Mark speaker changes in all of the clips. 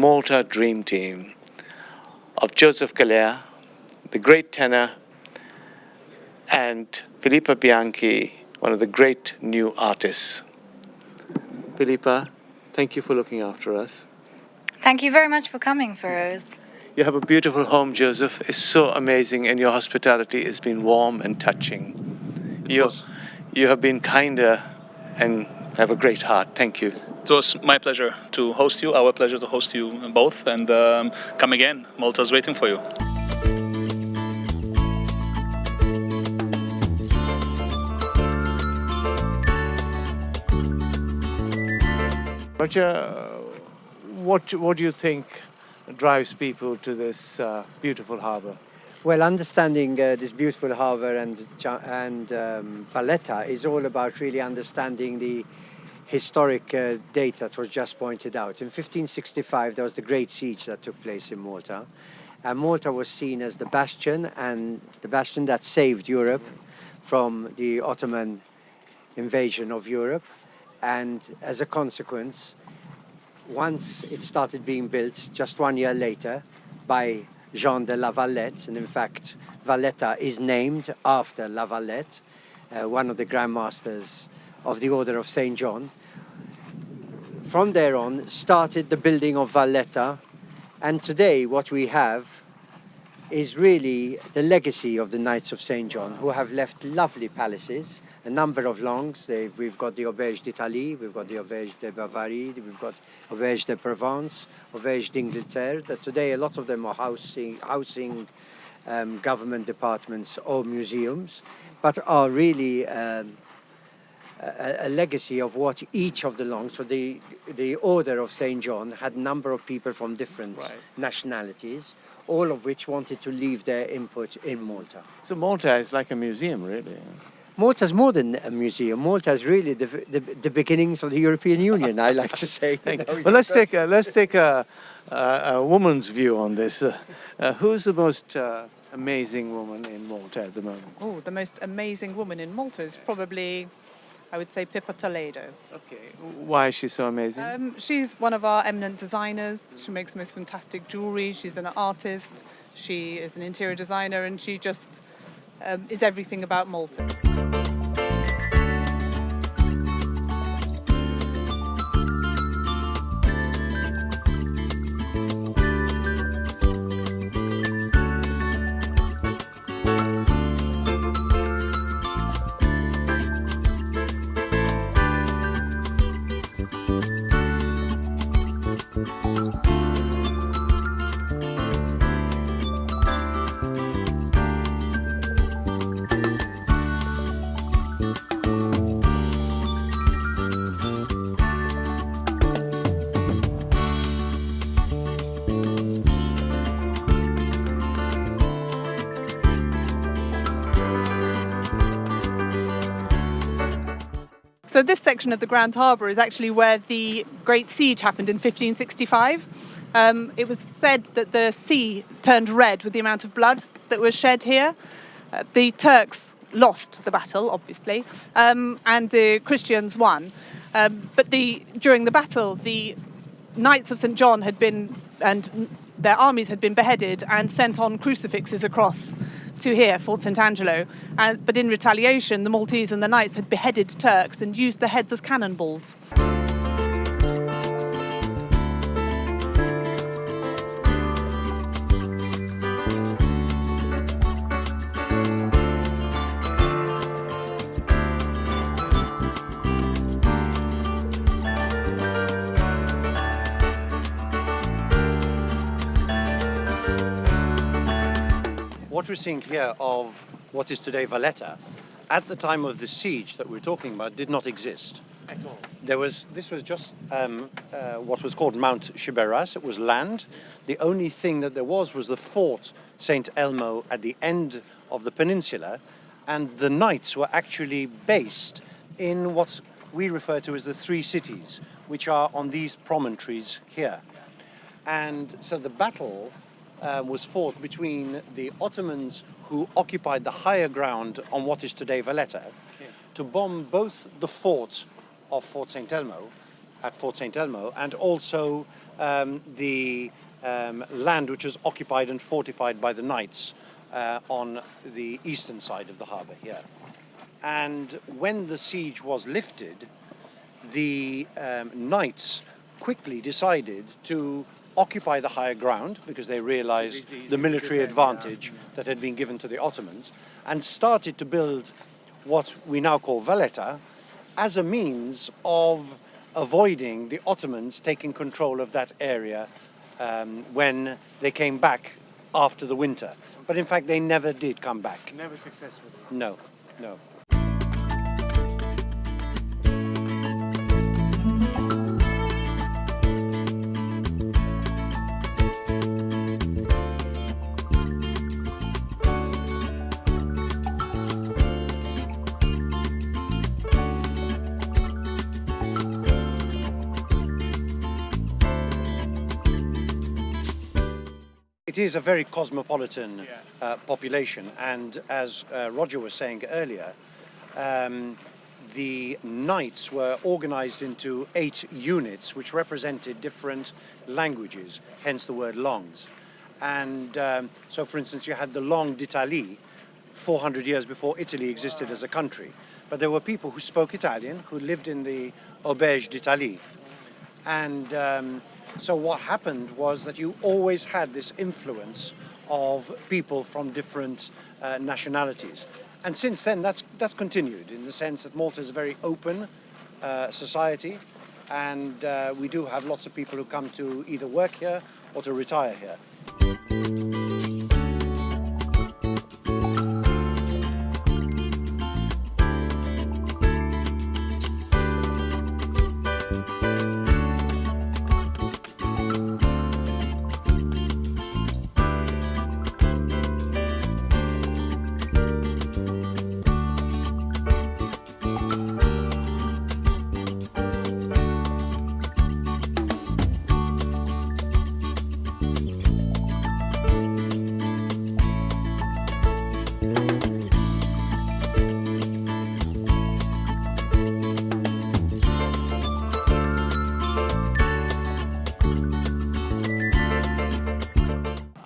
Speaker 1: Malta dream team of Joseph Galea, the great tenor, and Filippa Bianchi, one of the great new artists. Filippa, thank you for looking after us.
Speaker 2: Thank you very much for coming, Feroz.
Speaker 1: You have a beautiful home, Joseph. It's so amazing, and your hospitality has been warm and touching. You have been kinder and have a great heart. Thank you.
Speaker 3: It was my pleasure to host you, our pleasure to host you both, and come again. Malta's waiting for you.
Speaker 1: Roger, what do you think drives people to this beautiful harbour?
Speaker 4: Well, understanding this beautiful harbour and Valletta is all about really understanding the historic date that was just pointed out. In 1565, there was the Great Siege that took place in Malta. And Malta was seen as the bastion that saved Europe from the Ottoman invasion of Europe. And as a consequence, once it started being built, just 1 year later, by Jean de la Valette, and in fact, Valletta is named after La Valette, one of the Grand Masters of the Order of St. John. From there on, started the building of Valletta, and today what we have is really the legacy of the Knights of St. John, who have left lovely palaces, a number of longs. We've got the Auberge d'Italie, we've got the Auberge de Bavarie, we've got Auberge de Provence, Auberge d'Ingleterre, that today a lot of them are housing government departments or museums, but are really a legacy of what each of the longs, so the Order of St. John had a number of people from different nationalities, all of which wanted to leave their input in Malta.
Speaker 1: So Malta is like a museum, really.
Speaker 4: Malta's more than a museum. Malta is really the beginnings of the European Union, I like to say.
Speaker 1: Well, let's take a woman's view on this. Who's the most amazing woman in Malta at the moment?
Speaker 5: Oh, the most amazing woman in Malta is probably, I would say, Pippa Toledo.
Speaker 1: Okay. Why is she so amazing?
Speaker 5: She's one of our eminent designers. She makes the most fantastic jewellery. She's an artist. She is an interior designer, and she just is everything about Malta. So this section of the Grand Harbour is actually where the Great Siege happened in 1565. It was said that the sea turned red with the amount of blood that was shed here. The Turks lost the battle, obviously, and the Christians won. But during the battle, the Knights of St. John and their armies had been beheaded and sent on crucifixes across to here, Fort St. Angelo. But in retaliation, the Maltese and the Knights had beheaded Turks and used the heads as cannonballs.
Speaker 6: What we're seeing here of what is today Valletta, at the time of the siege that we're talking about, did not exist.
Speaker 1: At all.
Speaker 6: This was just what was called Mount Shiberas. It was land. The only thing that there was the Fort St. Elmo at the end of the peninsula, and the knights were actually based in what we refer to as the three cities, which are on these promontories here. And so the battle was fought between the Ottomans, who occupied the higher ground on what is today Valletta, to bomb both the fort of Fort St. Elmo at Fort St. Elmo, and also the land which was occupied and fortified by the knights on the eastern side of the harbour here. And when the siege was lifted, the knights quickly decided to occupy the higher ground because they realized the military advantage that had been given to the Ottomans, and started to build what we now call Valletta as a means of avoiding the Ottomans taking control of that area when they came back after the winter. But in fact, they never did come back.
Speaker 1: Never successfully.
Speaker 6: No, no. It is a very cosmopolitan population, and as Roger was saying earlier, the knights were organized into 8 units which represented different languages, hence the word longs. And so, for instance, you had the Langue d'Italie 400 years before Italy existed as a country. But there were people who spoke Italian, who lived in the Auberge d'Italie. And so what happened was that you always had this influence of people from different nationalities. And since then, that's continued in the sense that Malta is a very open society, and we do have lots of people who come to either work here or to retire here.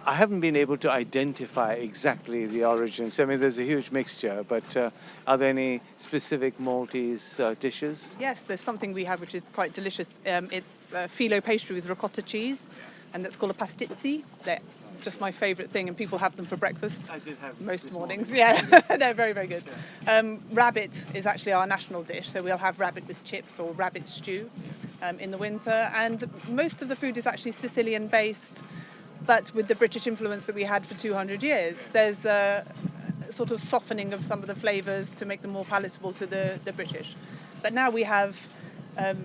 Speaker 1: I haven't been able to identify exactly the origins. I mean, there's a huge mixture, but are there any specific Maltese dishes?
Speaker 5: Yes, there's something we have which is quite delicious. It's phyllo pastry with ricotta cheese, and that's called a pastizzi. They're just my favourite thing, and people have them for breakfast.
Speaker 1: I did have
Speaker 5: most
Speaker 1: this
Speaker 5: mornings.
Speaker 1: morning.
Speaker 5: Yeah, they're very, very good. Rabbit is actually our national dish, so we'll have rabbit with chips or rabbit stew in the winter. And most of the food is actually Sicilian-based, but with the British influence that we had for 200 years. There's a sort of softening of some of the flavours to make them more palatable to the British. But now we have, I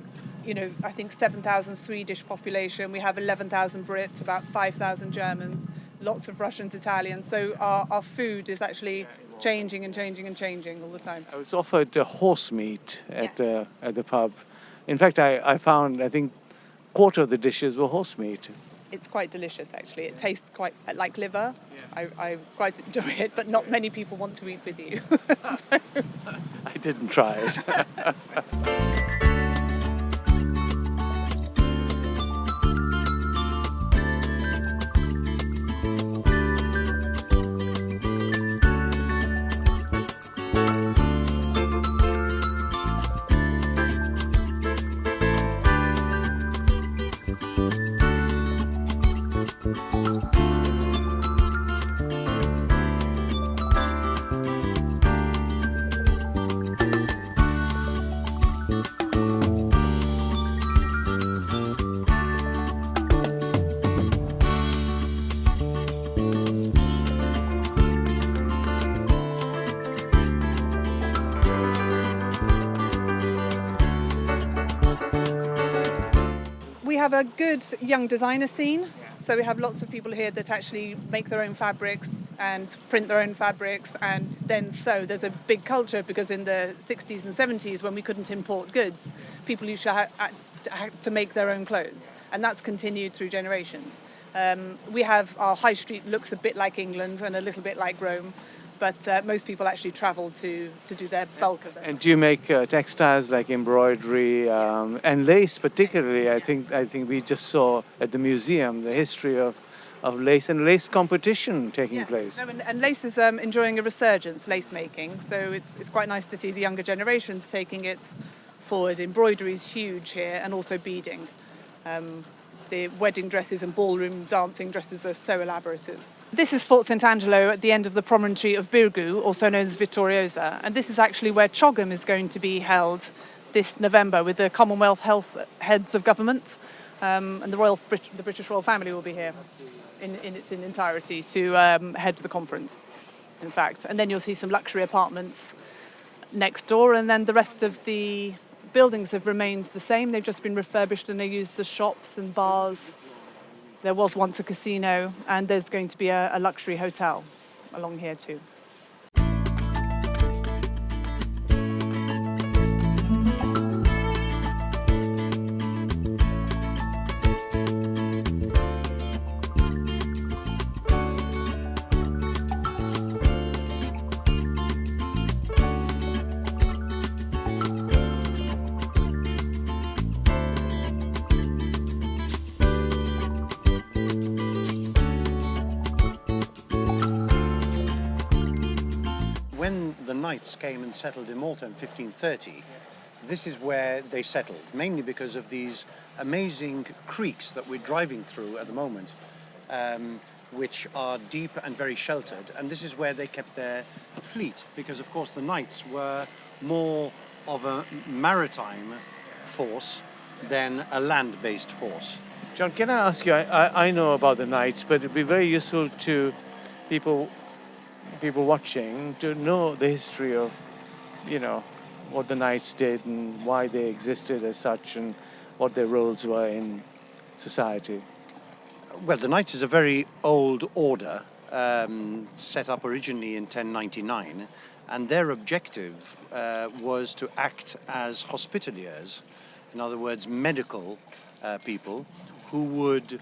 Speaker 5: think 7,000 Swedish population. We have 11,000 Brits, about 5,000 Germans, lots of Russians, Italians. So our food is actually changing and changing and changing all the time.
Speaker 1: I was offered horse meat at the pub. In fact, I found, I think, quarter of the dishes were horse meat.
Speaker 5: It's quite delicious, actually. It tastes quite like liver. Yeah. I quite enjoy it, but not many people want to eat with you. So.
Speaker 1: I didn't try it.
Speaker 5: We have a good young designer scene. So we have lots of people here that actually make their own fabrics and print their own fabrics and then sew. There's a big culture because in the 60s and 70s when we couldn't import goods, people used to make their own clothes, and that's continued through generations. We have our high street looks a bit like England and a little bit like Rome, but most people actually travel to do their bulk of it.
Speaker 1: And do you make textiles like embroidery and lace, particularly? I think we just saw at the museum the history of lace and lace competition taking place.
Speaker 5: No, and lace is enjoying a resurgence, lace making. So it's quite nice to see the younger generations taking it forward. Embroidery is huge here, and also beading. The wedding dresses and ballroom dancing dresses are so elaborate. This is Fort St Angelo at the end of the promontory of Birgu, also known as Vittoriosa. And this is actually where CHOGM is going to be held this November with the Commonwealth Health Heads of Government. And the British Royal Family will be here in its entirety to head the conference, in fact. And then you'll see some luxury apartments next door, and then the rest of the buildings have remained the same. They've just been refurbished and they're used as shops and bars. There was once a casino, and there's going to be a luxury hotel along here too.
Speaker 6: When the knights came and settled in Malta in 1530, this is where they settled, mainly because of these amazing creeks that we're driving through at the moment, which are deep and very sheltered. And this is where they kept their fleet, because of course the knights were more of a maritime force than a land-based force.
Speaker 1: John, can I ask you, I know about the knights, but it'd be very useful to people watching to know the history of, what the knights did and why they existed as such and what their roles were in society.
Speaker 6: Well, the Knights is a very old order, set up originally in 1099, and their objective was to act as hospitaliers, in other words, medical people who would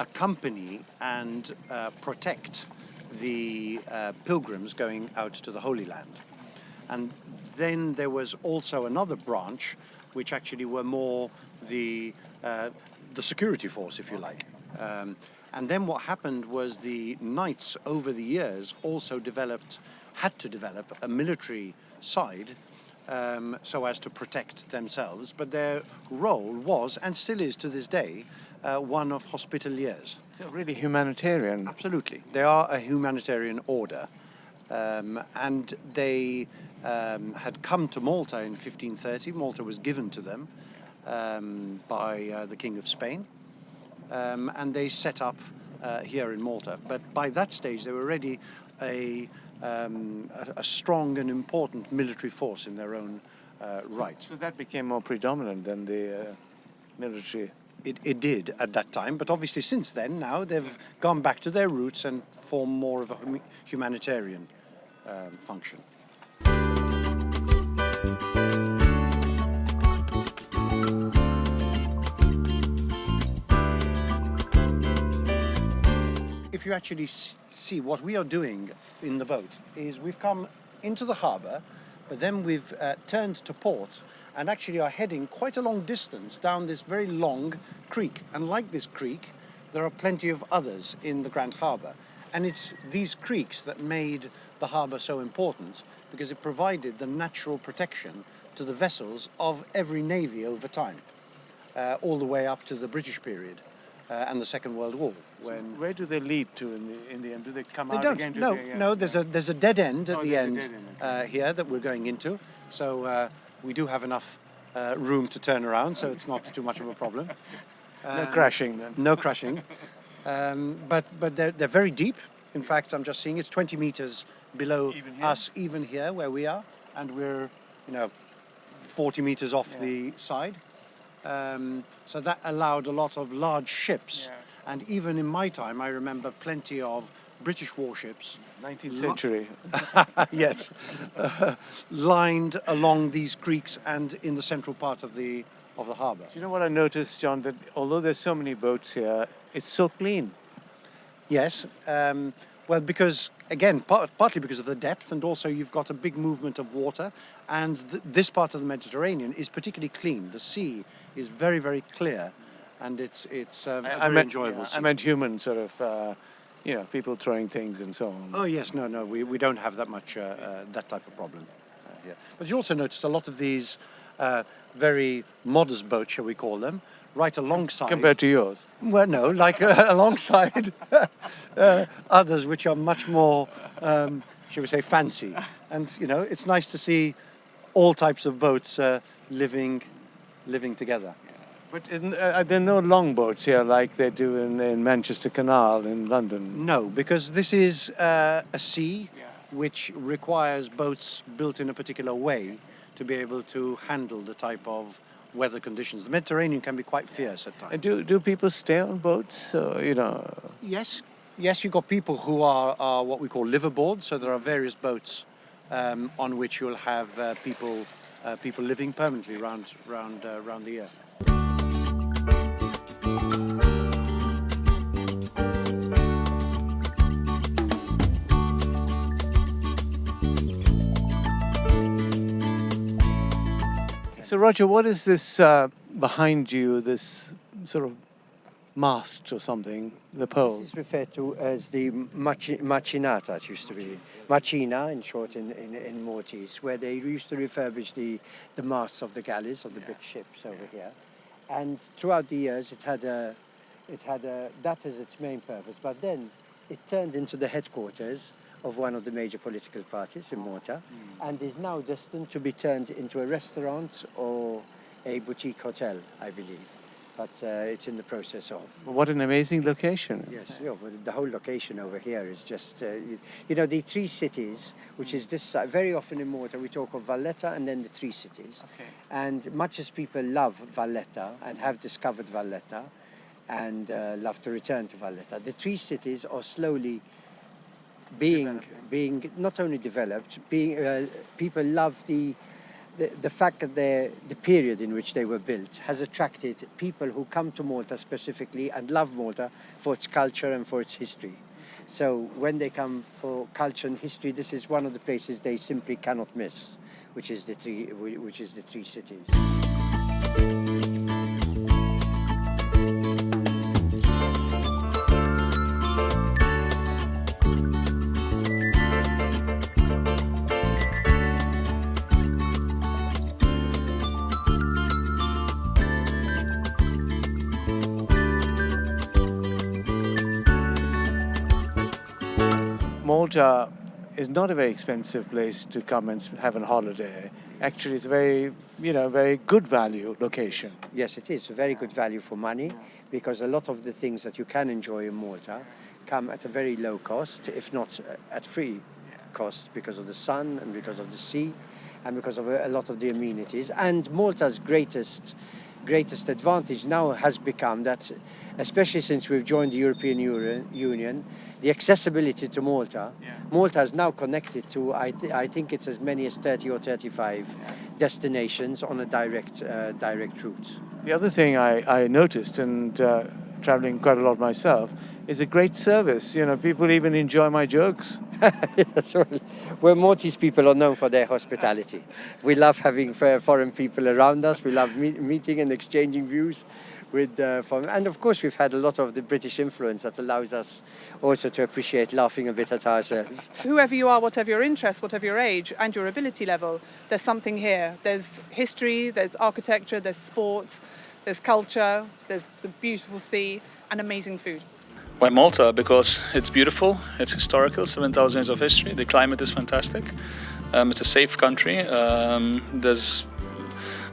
Speaker 6: accompany and protect the pilgrims going out to the Holy Land. And then there was also another branch, which actually were more the security force, if you like. And then what happened was the knights over the years also had to develop a military side so as to protect themselves. But their role was, and still is to this day, one of hospitaliers.
Speaker 1: So really humanitarian.
Speaker 6: Absolutely. They are a humanitarian order. And they had come to Malta in 1530. Malta was given to them by the King of Spain. And they set up here in Malta. But by that stage, they were already a strong and important military force in their own right.
Speaker 1: So that became more predominant than the military.
Speaker 6: It did at that time, but obviously since then, now they've gone back to their roots and form more of a humanitarian function. If you actually see what we are doing in the boat is we've come into the harbour, but then we've turned to port and actually are heading quite a long distance down this very long creek. And like this creek, there are plenty of others in the Grand Harbour. And it's these creeks that made the harbour so important because it provided the natural protection to the vessels of every navy over time, all the way up to the British period and the Second World War.
Speaker 1: When where do they lead to in the end? Do they come
Speaker 6: they
Speaker 1: out
Speaker 6: don't.
Speaker 1: again?
Speaker 6: No, there's a dead end at the end
Speaker 1: okay.
Speaker 6: Here that we're going into. So we do have enough room to turn around, so it's not too much of a problem.
Speaker 1: No crashing then.
Speaker 6: No crashing. But they're very deep. In fact, I'm just seeing it's 20 meters below us, even here where we are, and we're 40 meters off the side. So that allowed a lot of large ships.
Speaker 1: Yeah.
Speaker 6: And even in my time, I remember plenty of British warships.
Speaker 1: 19th century.
Speaker 6: Yes. Lined along these creeks and in the central part of the harbour.
Speaker 1: Do you know what I noticed, John? That although there's so many boats here, it's so clean.
Speaker 6: Yes. Well, because again, partly because of the depth, and also you've got a big movement of water, and this part of the Mediterranean is particularly clean. The sea is very, very clear, and it's a very enjoyable sea.
Speaker 1: I meant human sort of, people throwing things and so on.
Speaker 6: Oh yes, no, we don't have that much that type of problem here. But you also notice a lot of these very modest boats, shall we call them, right alongside.
Speaker 1: Compared to yours?
Speaker 6: Well, no, like alongside others which are much more, shall we say, fancy. And it's nice to see all types of boats living together.
Speaker 1: But are there no longboats here like they do in Manchester Canal in London?
Speaker 6: No, because this is a sea which requires boats built in a particular way to be able to handle the type of weather conditions. The Mediterranean can be quite fierce at times.
Speaker 1: And do people stay on boats?
Speaker 6: Yes, you've got people who are what we call liverboards. So there are various boats on which you'll have people living permanently around the year.
Speaker 1: So Roger, what is this behind you, this sort of mast or something, the pole?
Speaker 4: This is referred to as the macinata, it used to be. Macina, in short, in Maltese, where they used to refurbish the masts of the galleys, of the big ships over here. And throughout the years, it had that as its main purpose. But then it turned into the headquarters of one of the major political parties in Malta, and is now destined to be turned into a restaurant or a boutique hotel, I believe. But it's in the process of.
Speaker 1: What an amazing location.
Speaker 4: Yes, well, the whole location over here is just, the three cities, which is this side. Very often in Malta we talk of Valletta and then the three cities.
Speaker 1: Okay.
Speaker 4: And much as people love Valletta and have discovered Valletta and love to return to Valletta, the three cities are slowly being not only developed, people love the fact that the period in which they were built has attracted people who come to Malta specifically and love Malta for its culture and for its history. So when they come for culture and history, this is one of the places they simply cannot miss, which is the three cities.
Speaker 1: Malta is not a very expensive place to come and have a holiday. Actually, it's a very good value location.
Speaker 4: Yes, it is a very good value for money, because a lot of the things that you can enjoy in Malta come at a very low cost, if not at free cost, because of the sun and because of the sea and because of a lot of the amenities. And Malta's greatest advantage now has become that, especially since we've joined the European Union, the accessibility to Malta. Malta is now connected to, I think it's as many as 30 or 35 destinations on a direct route.
Speaker 1: The other thing I noticed, and traveling quite a lot myself, is a great service. People even enjoy my jokes.
Speaker 4: Yes, well, Maltese people are known for their hospitality. We love having foreign people around us. We love meeting and exchanging views with foreign. And of course, we've had a lot of the British influence that allows us also to appreciate laughing a bit at ourselves.
Speaker 5: Whoever you are, whatever your interest, whatever your age and your ability level, there's something here. There's history, there's architecture, there's sport, there's culture, there's the beautiful sea and amazing food.
Speaker 3: Why Malta? Because it's beautiful, it's historical, 7,000 years of history, the climate is fantastic, it's a safe country, there's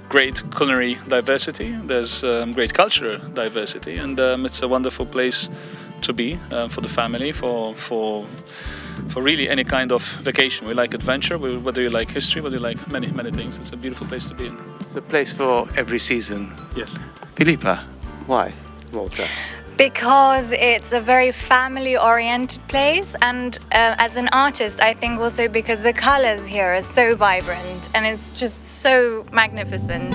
Speaker 3: great culinary diversity, there's great cultural diversity, and it's a wonderful place to be for the family, for really any kind of vacation. We like adventure, whether you like history, whether you like many things. It's a beautiful place to be in.
Speaker 1: It's a place for every season.
Speaker 3: Yes.
Speaker 1: Philippa, why Malta?
Speaker 2: Because it's a very family-oriented place, and as an artist, I think also because the colors here are so vibrant and it's just so magnificent.